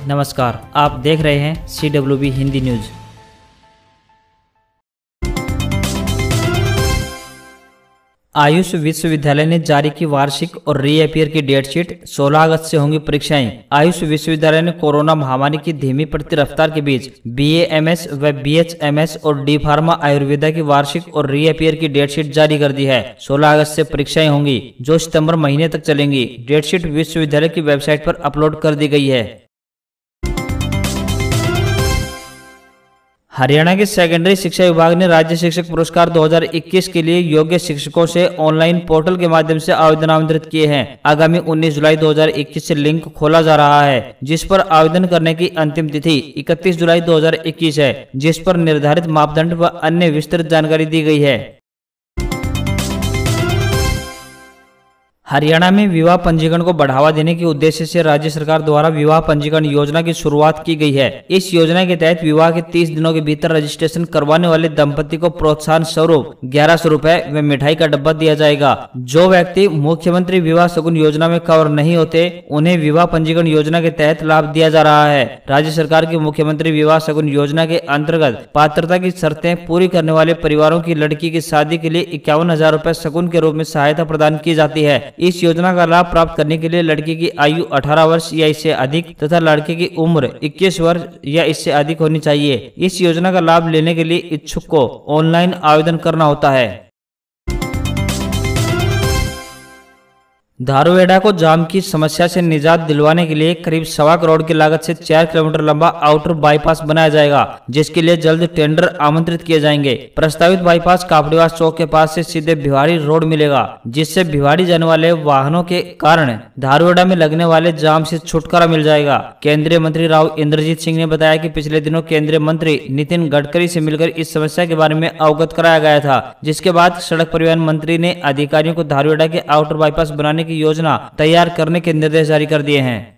नमस्कार, आप देख रहे हैं CWB हिंदी न्यूज। आयुष विश्वविद्यालय ने जारी की वार्षिक और रीअपियर की डेट शीट। 16 अगस्त से होंगी परीक्षाएं। आयुष विश्वविद्यालय ने कोरोना महामारी की धीमी पड़ती रफ्तार के बीच BAMS व BHMS और D फार्मा आयुर्वेदा की वार्षिक और रीअपियर की डेट शीट जारी कर दी है। 16 अगस्त से परीक्षाएं होंगी जो सितंबर महीने तक चलेंगी। डेट शीट विश्वविद्यालय की वेबसाइट पर अपलोड कर दी गई है। हरियाणा के सेकेंडरी शिक्षा विभाग ने राज्य शिक्षक पुरस्कार 2021 के लिए योग्य शिक्षकों से ऑनलाइन पोर्टल के माध्यम से आवेदन आमंत्रित किए हैं। आगामी 19 जुलाई 2021 से लिंक खोला जा रहा है, जिस पर आवेदन करने की अंतिम तिथि 31 जुलाई 2021 है, जिस पर निर्धारित मापदंड व अन्य विस्तृत जानकारी दी गई है। हरियाणा में विवाह पंजीकरण को बढ़ावा देने के उद्देश्य से राज्य सरकार द्वारा विवाह पंजीकरण योजना की शुरुआत की गई है। इस योजना के तहत विवाह के 30 दिनों के भीतर रजिस्ट्रेशन करवाने वाले दंपति को प्रोत्साहन स्वरूप 1100 रुपए व मिठाई का डब्बा दिया जाएगा। जो व्यक्ति मुख्यमंत्री विवाह शगुन योजना में कवर नहीं होते, उन्हें विवाह पंजीकरण योजना के तहत लाभ दिया जा रहा है। राज्य सरकार की मुख्यमंत्री विवाह शगुन योजना के अंतर्गत पात्रता की शर्तें पूरी करने वाले परिवारों की लड़की की शादी के लिए 51,000 रुपए शगुन के रूप में सहायता प्रदान की जाती है। इस योजना का लाभ प्राप्त करने के लिए लड़की की आयु 18 वर्ष या इससे अधिक तथा लड़के की उम्र 21 वर्ष या इससे अधिक होनी चाहिए। इस योजना का लाभ लेने के लिए इच्छुक को ऑनलाइन आवेदन करना होता है। धारूहेड़ा को जाम की समस्या से निजात दिलवाने के लिए करीब 1.25 करोड़ की लागत से 4 किलोमीटर लंबा आउटर बाईपास बनाया जाएगा, जिसके लिए जल्द टेंडर आमंत्रित किए जाएंगे। प्रस्तावित बाईपास कापड़ीवास चौक के पास से सीधे भिवाड़ी रोड मिलेगा, जिससे भिवाड़ी जाने वाले वाहनों के कारण धारूहेड़ा में लगने वाले जाम से छुटकारा मिल जाएगा। केंद्रीय मंत्री राव इंद्रजीत सिंह ने बताया कि पिछले दिनों केंद्रीय मंत्री नितिन गडकरी से मिलकर इस समस्या के बारे में अवगत कराया गया था, जिसके बाद सड़क परिवहन मंत्री ने अधिकारियों को धारूहेड़ा के आउटर बाईपास बनाने की योजना तैयार करने के निर्देश जारी कर दिए हैं।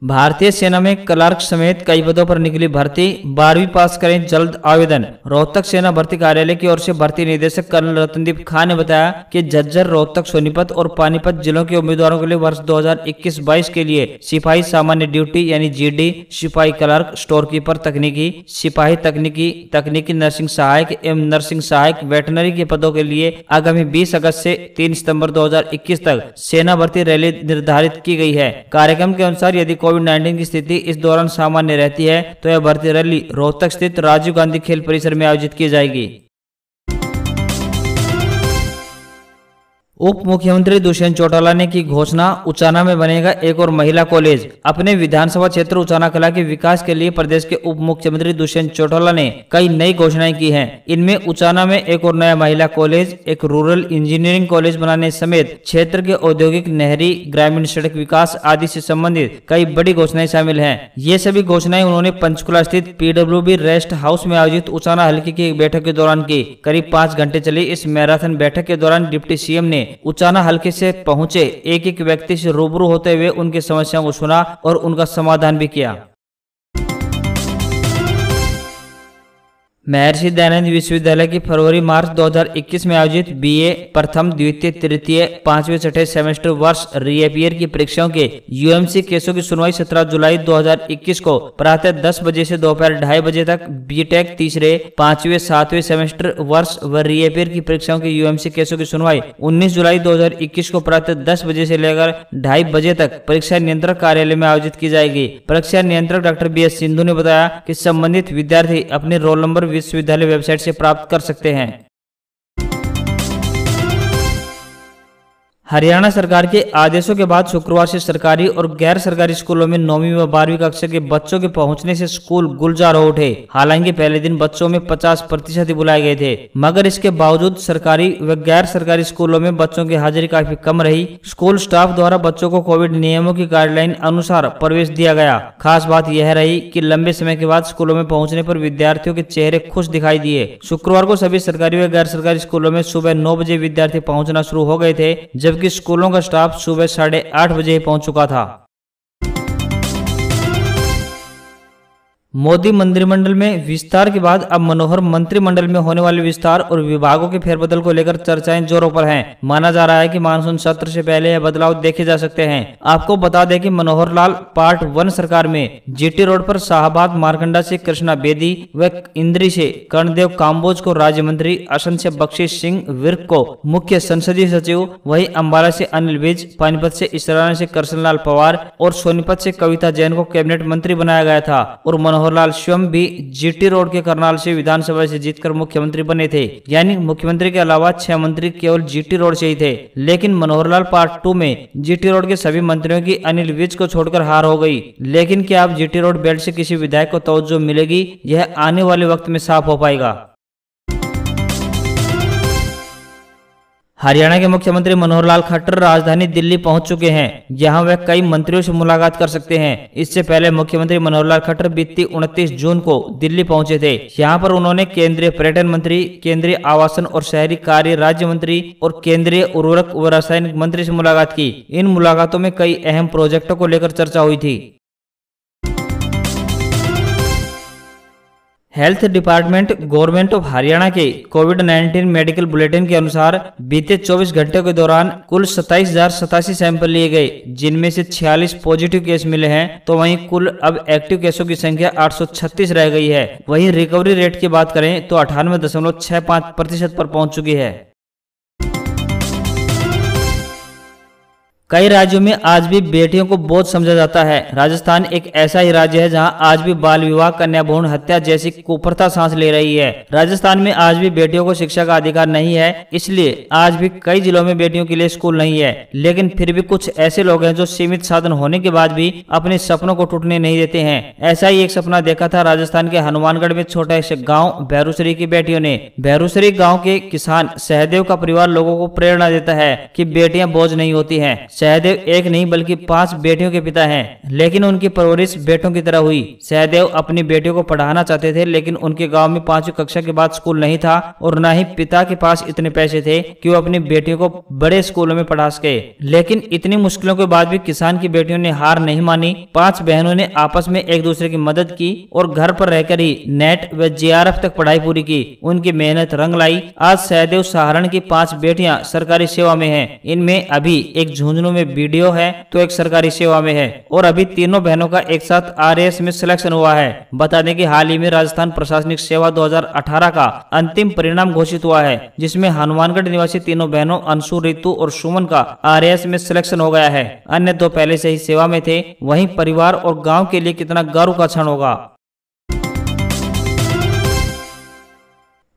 भारतीय सेना में क्लर्क समेत कई पदों पर निकली भर्ती। 12वीं पास करें जल्द आवेदन। रोहतक सेना भर्ती कार्यालय की ओर से भर्ती निदेशक कर्नल रतनदीप खान ने बताया कि झज्जर, रोहतक, सोनीपत और पानीपत जिलों के उम्मीदवारों के लिए वर्ष 2021-22 के लिए सिपाही सामान्य ड्यूटी यानी GD, सिपाही क्लर्क, स्टोर कीपर तकनीकी, सिपाही तकनीकी नर्सिंग सहायक एवं नर्सिंग सहायक वेटनरी के पदों के लिए आगामी 20 अगस्त से 3 सितंबर 2021 तक सेना भर्ती रैली निर्धारित की गई है। कार्यक्रम के अनुसार यदि कोविड-19 की स्थिति इस दौरान सामान्य रहती है तो यह भर्ती रैली रोहतक स्थित राजीव गांधी खेल परिसर में आयोजित की जाएगी। उप मुख्यमंत्री दुष्यंत चौटाला ने की घोषणा, उचाना में बनेगा एक और महिला कॉलेज। अपने विधानसभा क्षेत्र उचाना कला के विकास के लिए प्रदेश के उप मुख्यमंत्री दुष्यंत चौटाला ने कई नई घोषणाएं की हैं। इनमें उचाना में एक और नया महिला कॉलेज, एक रूरल इंजीनियरिंग कॉलेज बनाने समेत क्षेत्र के औद्योगिक, नहरी, ग्रामीण सड़क विकास आदि से संबंधित कई बड़ी घोषणाएं शामिल हैं। ये सभी घोषणाएं उन्होंने पंचकुला स्थित PWB रेस्ट हाउस में आयोजित उचाना हल्के की एक बैठक के दौरान की। करीब 5 घंटे चली इस मैराथन बैठक के दौरान डिप्टी CM ने उचाना हल्के से पहुंचे एक व्यक्ति से रूबरू होते हुए उनकी समस्याओं को सुना और उनका समाधान भी किया। महर्षि दयानंद विश्वविद्यालय की फरवरी-मार्च 2021 में आयोजित BA प्रथम, द्वितीय, तृतीय, 5वें, 6ठे सेमेस्टर वर्ष रीअपियर की परीक्षाओं के UMC केसों की सुनवाई 17 जुलाई 2021 को प्रातः 10 बजे से दोपहर 2:30 बजे तक, BTech तीसरे, 5वें, 7वें सेमेस्टर वर्ष व रीअपियर की परीक्षाओं के UMC केसों की सुनवाई 19 जुलाई 2021 को प्रातः 10 बजे से लेकर 2:30 बजे तक परीक्षा नियंत्रक कार्यालय में आयोजित की जाएगी। परीक्षा नियंत्रक डॉक्टर BS सिंधु ने बताया कि संबंधित विद्यार्थी अपने रोल नंबर विश्वविद्यालय वेबसाइट से प्राप्त कर सकते हैं। हरियाणा सरकार के आदेशों के बाद शुक्रवार से सरकारी और गैर सरकारी स्कूलों में 9वीं व 12वीं कक्षा के बच्चों के पहुंचने से स्कूल गुलजार हो उठे। हालांकि पहले दिन बच्चों में 50% ही बुलाए गए थे, मगर इसके बावजूद सरकारी व गैर सरकारी स्कूलों में बच्चों की हाजिरी काफी कम रही। स्कूल स्टाफ द्वारा बच्चों को कोविड नियमों की गाइडलाइन अनुसार प्रवेश दिया गया। खास बात यह रही कि लंबे समय के बाद स्कूलों में पहुंचने पर विद्यार्थियों के चेहरे खुश दिखाई दिए। शुक्रवार को सभी सरकारी व गैर सरकारी स्कूलों में सुबह 9 बजे विद्यार्थी पहुंचना शुरू हो गए थे, जबकि स्कूलों का स्टाफ सुबह 8:30 बजे पहुंच चुका था। मोदी मंत्रिमंडल में विस्तार के बाद अब मनोहर मंत्रिमंडल में होने वाले विस्तार और विभागों के फेरबदल को लेकर चर्चाएं जोरों पर हैं। माना जा रहा है कि मानसून सत्र से पहले यह बदलाव देखे जा सकते हैं। आपको बता दें कि मनोहर लाल पार्ट 1 सरकार में जीटी रोड पर शाहबाद मारकंडा से कृष्णा बेदी व इंद्री से कर्णदेव काम्बोज को राज्य मंत्री, असम से बख्शीश सिंह विर्क को मुख्य संसदीय सचिव, वही अम्बाला से अनिल विज, पानीपत से इसराना से कृष्णलाल पवार और सोनीपत से कविता जैन को कैबिनेट मंत्री बनाया गया था। और मनोहर लाल स्वयं भी जीटी रोड के करनाल से विधानसभा से जीतकर मुख्यमंत्री बने थे। यानी मुख्यमंत्री के अलावा 6 मंत्री केवल जीटी रोड से ही थे। लेकिन मनोहर लाल पार्ट 2 में जीटी रोड के सभी मंत्रियों की अनिल विज को छोड़कर हार हो गई। लेकिन क्या अब जीटी रोड बेल्ट से किसी विधायक को तवज्जो मिलेगी, यह आने वाले वक्त में साफ हो पाएगा। हरियाणा के मुख्यमंत्री मनोहर लाल खट्टर राजधानी दिल्ली पहुंच चुके हैं। यहां वे कई मंत्रियों से मुलाकात कर सकते हैं। इससे पहले मुख्यमंत्री मनोहर लाल खट्टर बीती 29 जून को दिल्ली पहुंचे थे। यहां पर उन्होंने केंद्रीय पर्यटन मंत्री, केंद्रीय आवासन और शहरी कार्य राज्य मंत्री और केंद्रीय उर्वरक व रासायनिक मंत्री से मुलाकात की। इन मुलाकातों में कई अहम प्रोजेक्टों को लेकर चर्चा हुई थी। Health department government of Haryana के कोविड-19 मेडिकल बुलेटिन के अनुसार बीते 24 घंटे के दौरान कुल 27,087 सैंपल लिए गए, जिनमें से 46 पॉजिटिव केस मिले हैं। तो वहीं कुल अब एक्टिव केसों की संख्या 836 रह गई है। वहीं रिकवरी रेट की बात करें तो 98.65% पर पहुंच चुकी है। कई राज्यों में आज भी बेटियों को बोझ समझा जाता है। राजस्थान एक ऐसा ही राज्य है जहां आज भी बाल विवाह, कन्या भ्रूण हत्या जैसी कुप्रथा सांस ले रही है। राजस्थान में आज भी बेटियों को शिक्षा का अधिकार नहीं है, इसलिए आज भी कई जिलों में बेटियों के लिए स्कूल नहीं है। लेकिन फिर भी कुछ ऐसे लोग हैं जो सीमित साधन होने के बाद भी अपने सपनों को टूटने नहीं देते हैं। ऐसा ही एक सपना देखा था राजस्थान के हनुमानगढ़ में छोटे से गाँव भैरूसरी की बेटियों ने। भैरूसरी गाँव के किसान सहदेव का परिवार लोगों को प्रेरणा देता है कि बेटियां बोझ नहीं होती हैं। सहदेव एक नहीं बल्कि 5 बेटियों के पिता हैं, लेकिन उनकी परवरिश बेटों की तरह हुई। सहदेव अपनी बेटियों को पढ़ाना चाहते थे, लेकिन उनके गांव में 5वीं कक्षा के बाद स्कूल नहीं था और न ही पिता के पास इतने पैसे थे कि वो अपनी बेटियों को बड़े स्कूलों में पढ़ा सके। लेकिन इतनी मुश्किलों के बाद भी किसान की बेटियों ने हार नहीं मानी। 5 बहनों ने आपस में एक दूसरे की मदद की और घर पर रहकर ही नेट व JRF तक पढ़ाई पूरी की। उनकी मेहनत रंग लाई। आज सहदेव सहारण की 5 बेटियां सरकारी सेवा में हैं। इनमें अभी एक झुंझुनू में बीडीओ है तो एक सरकारी सेवा में है और अभी तीनों बहनों का एक साथ RAS में सिलेक्शन हुआ है। बता दें कि हाल ही में राजस्थान प्रशासनिक सेवा 2018 का अंतिम परिणाम घोषित हुआ है, जिसमें हनुमानगढ़ निवासी तीनों बहनों अंशु, रितु और सुमन का RAS में सिलेक्शन हो गया है। अन्य 2 पहले से ही सेवा में थे। वहीं परिवार और गांव के लिए कितना गर्व का क्षण होगा।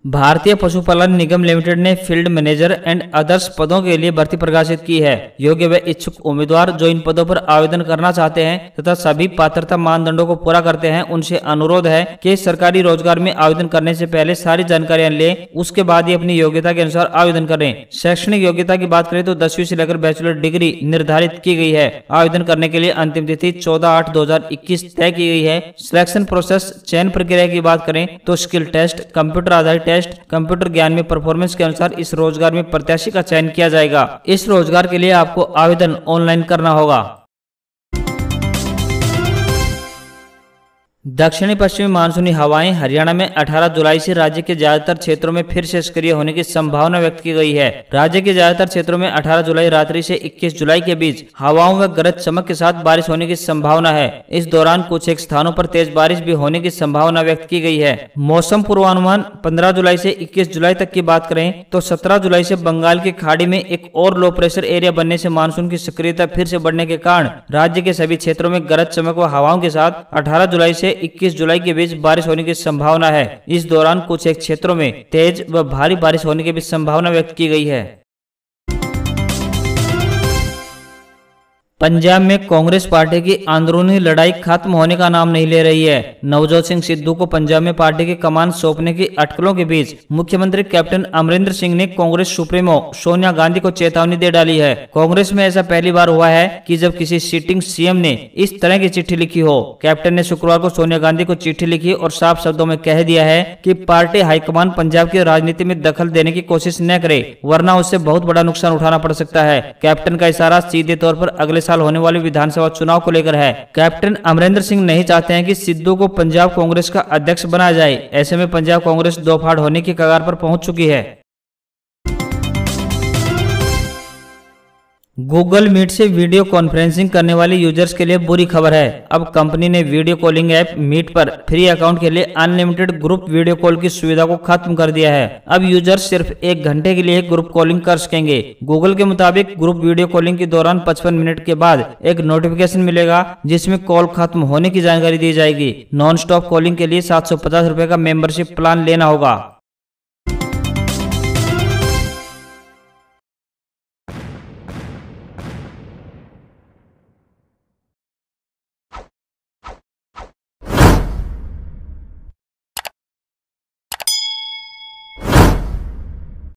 भारतीय पशुपालन निगम लिमिटेड ने फील्ड मैनेजर एंड अदर्स पदों के लिए भर्ती प्रकाशित की है। योग्य व इच्छुक उम्मीदवार जो इन पदों पर आवेदन करना चाहते हैं तथा सभी पात्रता मानदंडों को पूरा करते हैं, उनसे अनुरोध है कि सरकारी रोजगार में आवेदन करने से पहले सारी जानकारियां लें, उसके बाद ही अपनी योग्यता के अनुसार आवेदन करें। शैक्षणिक योग्यता की बात करें तो 10वीं से लेकर बैचलर डिग्री निर्धारित की गई है। आवेदन करने के लिए अंतिम तिथि 14/8/2021 तय की गई है। सिलेक्शन प्रोसेस चयन प्रक्रिया की बात करें तो स्किल टेस्ट, कंप्यूटर आधारित टेस्ट, कंप्यूटर ज्ञान में परफॉर्मेंस के अनुसार इस रोजगार में प्रत्याशी का चयन किया जाएगा। इस रोजगार के लिए आपको आवेदन ऑनलाइन करना होगा। दक्षिणी पश्चिमी मानसूनी हवाएं हरियाणा में 18 जुलाई से राज्य के ज्यादातर क्षेत्रों में फिर से सक्रिय होने की संभावना व्यक्त की गई है। राज्य के ज्यादातर क्षेत्रों में 18 जुलाई रात्रि से 21 जुलाई के बीच हवाओं व गरज चमक के साथ बारिश होने की संभावना है। इस दौरान कुछ एक स्थानों पर तेज बारिश भी होने की संभावना व्यक्त की गई है। मौसम पूर्वानुमान 15 जुलाई से 21 जुलाई तक की बात करें तो 17 जुलाई से बंगाल की खाड़ी में एक और लो प्रेशर एरिया बनने से मानसून की सक्रियता फिर से बढ़ने के कारण राज्य के सभी क्षेत्रों में गरज चमक व हवाओं के साथ 18 जुलाई से 21 जुलाई के बीच बारिश होने की संभावना है। इस दौरान कुछ एक क्षेत्रों में तेज व भारी बारिश होने की भी संभावना व्यक्त की गई है। पंजाब में कांग्रेस पार्टी की अंदरूनी लड़ाई खत्म होने का नाम नहीं ले रही है। नवजोत सिंह सिद्धू को पंजाब में पार्टी की कमान सौंपने की अटकलों के बीच मुख्यमंत्री कैप्टन अमरिंदर सिंह ने कांग्रेस सुप्रीमो सोनिया गांधी को चेतावनी दे डाली है। कांग्रेस में ऐसा पहली बार हुआ है कि जब किसी सिटिंग सीएम ने इस तरह की चिट्ठी लिखी हो। कैप्टन ने शुक्रवार को सोनिया गांधी को चिट्ठी लिखी और साफ शब्दों में कह दिया है कि पार्टी हाईकमान पंजाब की राजनीति में दखल देने की कोशिश न करे, वरना उससे बहुत बड़ा नुकसान उठाना पड़ सकता है। कैप्टन का इशारा सीधे तौर पर अगले साल होने वाले विधानसभा चुनाव को लेकर है। कैप्टन अमरिंदर सिंह नहीं चाहते हैं कि सिद्धू को पंजाब कांग्रेस का अध्यक्ष बनाया जाए। ऐसे में पंजाब कांग्रेस दो फाड़ होने की कगार पर पहुंच चुकी है। गूगल मीट से वीडियो कॉन्फ्रेंसिंग करने वाले यूजर्स के लिए बुरी खबर है। अब कंपनी ने वीडियो कॉलिंग ऐप मीट पर फ्री अकाउंट के लिए अनलिमिटेड ग्रुप वीडियो कॉल की सुविधा को खत्म कर दिया है। अब यूजर्स सिर्फ 1 घंटे के लिए ग्रुप कॉलिंग कर सकेंगे। गूगल के मुताबिक ग्रुप वीडियो कॉलिंग के दौरान 55 मिनट के बाद एक नोटिफिकेशन मिलेगा जिसमें कॉल खत्म होने की जानकारी दी जाएगी। नॉन स्टॉप कॉलिंग के लिए 750 रुपए का मेंबरशिप प्लान लेना होगा।